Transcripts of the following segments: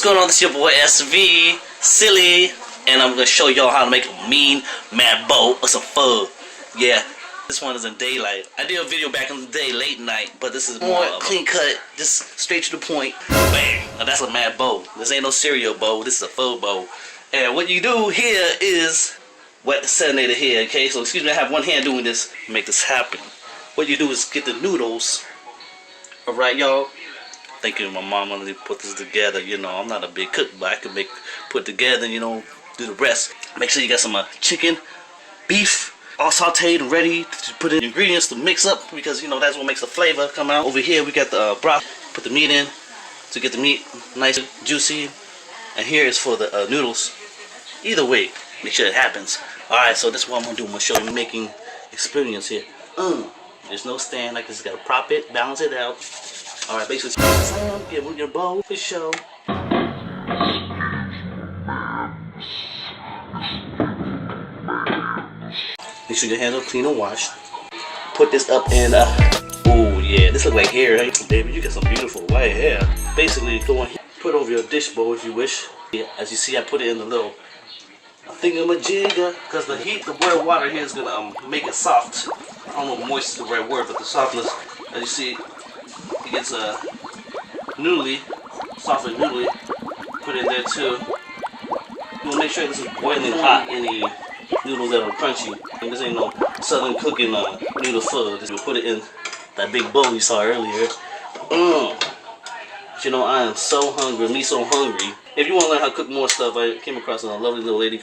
going on? This is your boy SV, Silly, and I'm gonna show y'all how to make a mean mad bow or some pho. Yeah, this one is in daylight. I did a video back in the day, late night, but this is more clean cut, just straight to the point. Bam! Now that's a mad bow. This ain't no cereal bow. This is a pho bow. And what you do here is wet the sedator here. Okay, so excuse me, I have one hand doing this to make this happen. What you do is get the noodles. All right, y'all. Thank you, my mom, let me put this together. You know, I'm not a big cook, but I can put together, you know, do the rest. Make sure you got some chicken, beef, all sauteed and ready to put in the ingredients to mix up, because you know that's what makes the flavor come out. Over here we got the broth. Put the meat in to get the meat nice and juicy, and here is for the noodles. Either way, make sure it happens. All right, so this is what I'm gonna do. I'm gonna show you making experience here. There's no stand. I just gotta prop it, balance it out. Alright, basically, get with your bowl for show. Make sure your hands are clean and washed. Put this up in, oh yeah, this look like hair, hey? Baby, you got some beautiful white hair. Basically, go on here, put over your dish bowl if you wish. Yeah, as you see, I put it in the little thingamajigger, because the heat, the boiled water here is gonna make it soft. I don't know if moist is the right word, but the softness, as you see, it gets noodly, soft and noodly. Put it in there too. You want to make sure this is boiling hot. Any noodles that are crunchy. And this ain't no southern cooking noodle pho. Just put it in that big bowl you saw earlier. But you know, I am so hungry. Me so hungry. If you want to learn how to cook more stuff, I came across a lovely little lady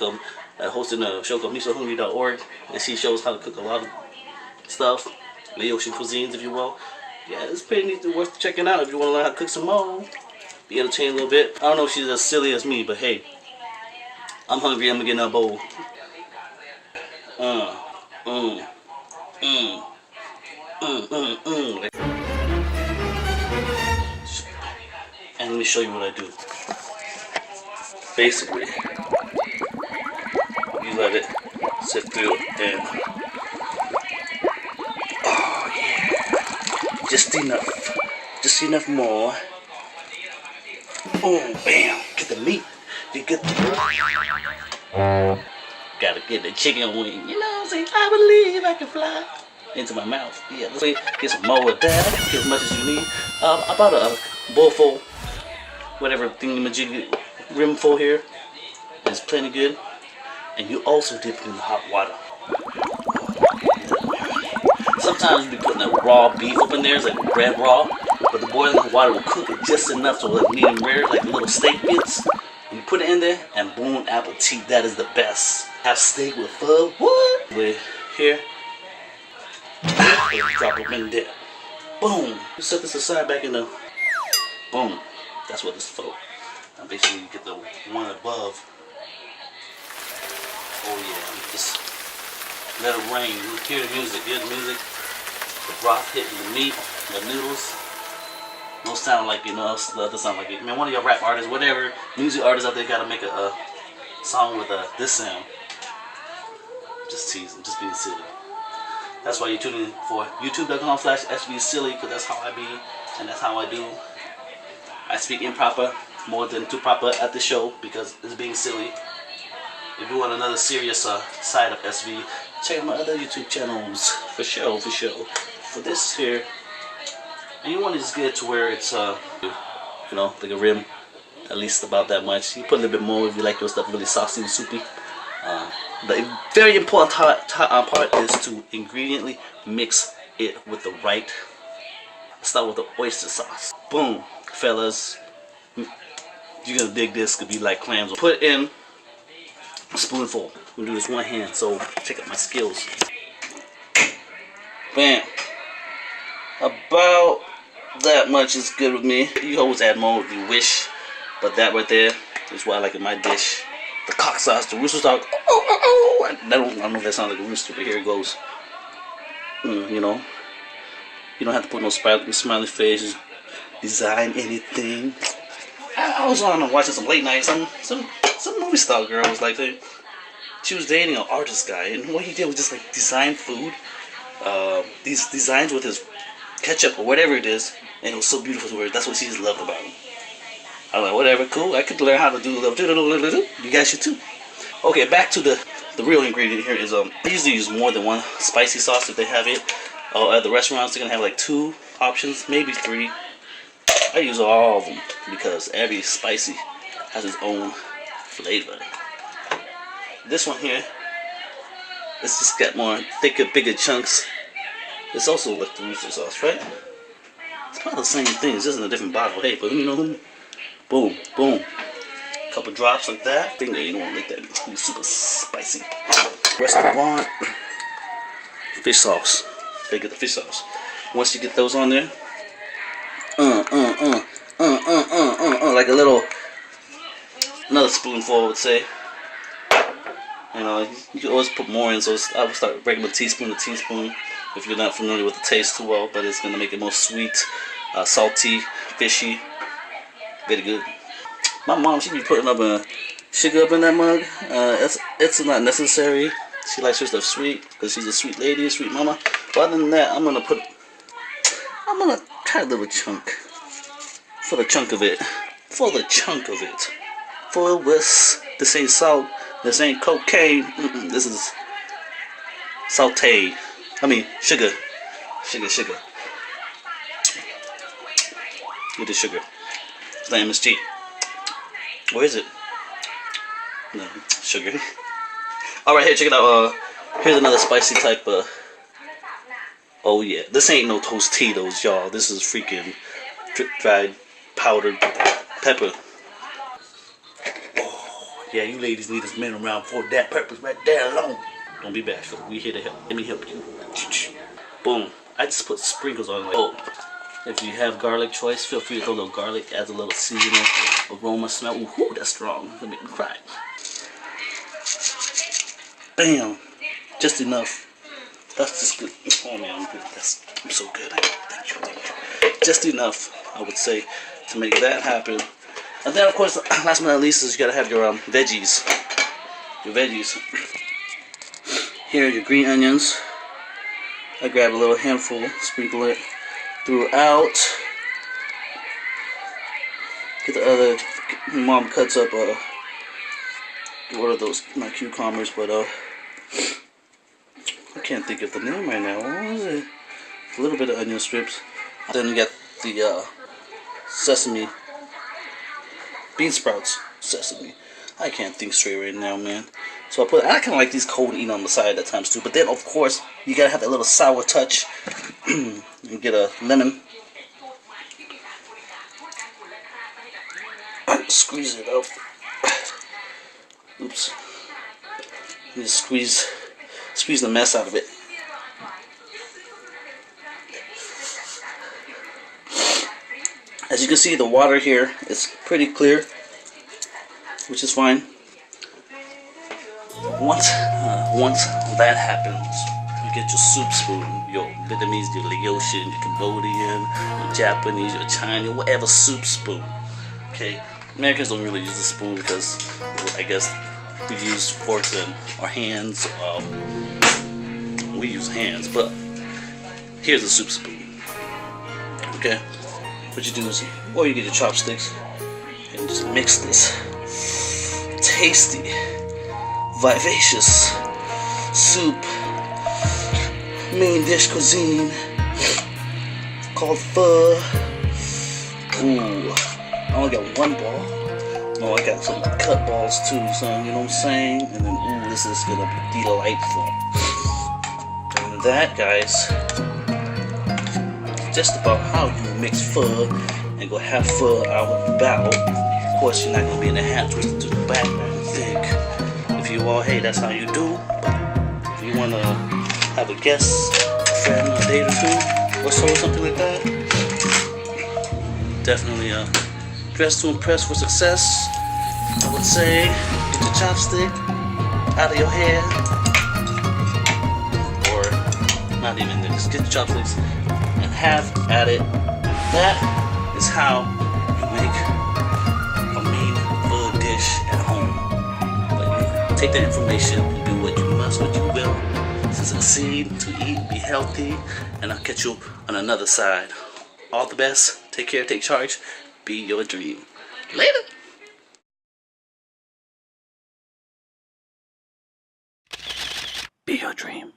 hosting a show called MeSoHungry.org, and she shows how to cook a lot of stuff, Laotian cuisines, if you will. Yeah, it's pretty neat, worth checking out if you want to learn how to cook some more. Be entertained a little bit. I don't know if she's as silly as me, but hey, I'm hungry. I'm gonna get in a bowl. And let me show you what I do. Basically, you let it sit through and oh yeah, just enough more. Boom, bam, get the meat. You get the gotta get the chicken wing. You know what I'm saying? I believe I can fly into my mouth. Yeah, let's get some more of that. Get as much as you need. About a bowl full, whatever thingamajig rim full here is plenty good. And you also dip it in the hot water. Sometimes you be putting that raw beef up in there, it's like red raw, but the boiling water will cook it just enough so it's medium rare, like little steak bits. And you put it in there, and boom, apple tea, that is the best. Have steak with pho, what? With here, drop them in there. Boom, you set this aside back in the, boom, that's what this is for. Now basically you get the one above. Oh yeah, just let it rain. You hear the music, the broth hitting the meat, the noodles. Don't sound like, you know, the other sound like it. Man, one of your rap artists, whatever, music artists out there gotta make a song with this sound. Just teasing, just being silly. That's why you're tuning in for youtube.com/SBSilly, because that's how I be, and that's how I do. I speak improper more than too proper at the show, because it's being silly. If you want another serious side of SV, check out my other YouTube channels, for sure. For this here, and you want to just get it to where it's, you know, like a rim, at least about that much. You put a little bit more if you like your stuff really saucy and soupy. The very important part is to ingrediently mix it with the right. Start with the oyster sauce. Boom, fellas, you're gonna dig this. Could be like clams. Put in a spoonful. I'm gonna do this one hand, so check out my skills. Bam. About that much is good with me. You always add more if you wish, but that right there is what I like in my dish. The cock sauce, the rooster dog. I don't know if that sounds like a rooster, but here it goes. You know, you don't have to put no smiley faces, design anything. I was on watching some late night, some movie star girl was like, she was dating an artist guy, and what he did was just like design food, these designs with his ketchup or whatever it is, and it was so beautiful to her. That's what she just loved about him. I'm like, whatever, cool. I could learn how to do a little. You guys should too. Okay, back to the real ingredient here is I usually use more than one spicy sauce if they have it. At the restaurants, they're gonna have like 2 options, maybe 3. I use all of them because every spicy has its own flavor. This one here, it's just got more thicker, bigger chunks. It's also like the Worcester sauce, right? It's probably the same thing, it's just in a different bottle. Hey, but you know, boom, boom. Couple drops like that. Finger, you don't want to make that be super spicy. Rest of the bond, fish sauce. They get the fish sauce. Once you get those on there, like a little, another spoonful, I would say. You know, you can always put more in, so I would start breaking a teaspoon if you're not familiar with the taste too well, but it's gonna make it more sweet, salty, fishy, very good. My mom, she be putting up a sugar up in that mug. It's not necessary. She likes her stuff sweet because she's a sweet lady, a sweet mama. But other than that, I'm gonna try a little chunk for the chunk of it. For this ain't salt. This ain't cocaine. This is saute. I mean sugar. Sugar. Get the sugar. It's not MSG. Where is it? No, sugar. Alright, here, check it out. Here's another spicy type. Oh yeah, this ain't no Tostitos, y'all. This is freaking dried powdered pepper. Oh yeah, you ladies need us men around for that purpose right there alone. Don't be bashful. We here to help. Let me help you. Boom. I just put sprinkles on it. Oh. If you have garlic choice, feel free to throw a little garlic, adds a little seasoning, aroma, smell. Ooh, that's strong. Let me cry. Bam. Just enough. That's just good. Oh man, I'm good. I'm so good. Thank you. Just enough, I would say, to make that happen. And then, of course, last but not least, is you gotta have your veggies. Your veggies. Here are your green onions. I grab a little handful, sprinkle it throughout. Get the other. Mom cuts up what are those? Not cucumbers, but I can't think of the name right now. What was it? A little bit of onion strips. Then you got the sesame, bean sprouts, sesame. I can't think straight right now, man. So I kind of like these cold and eat on the side at times too. But then, of course, you gotta have that little sour touch. You get a lemon. Squeeze it up. Oops. And just squeeze the mess out of it. As you can see, the water here is pretty clear, which is fine. Once that happens, you get your soup spoon, your Vietnamese, your Laotian, your Cambodian, your Japanese, your Chinese, whatever soup spoon. Okay, Americans don't really use a spoon because I guess we use forks and our hands. We use hands, but here's a soup spoon. Okay, what you do is, or you get your chopsticks and just mix this tasty, vivacious soup, main dish cuisine called pho. Ooh, I only got one ball. No, I got some cut balls too, son, you know what I'm saying? And then, ooh, this is gonna be delightful. And that, guys, just about how you mix pho and go have pho out and about. Of course, you're not gonna be in the hat twisted to the back and think. If you are, hey, that's how you do. But if you wanna have a guest, a friend, a date or two, or so, something like that, definitely dress to impress for success. I would say get your chopstick out of your hair, or not even there, just get your chopsticks and have at it. That is how you make a main pho dish at home. But you take that information and do what you must, what you will, to succeed, to eat, be healthy, and I'll catch you on another side. All the best. Take care, take charge, be your dream. Later. Be your dream.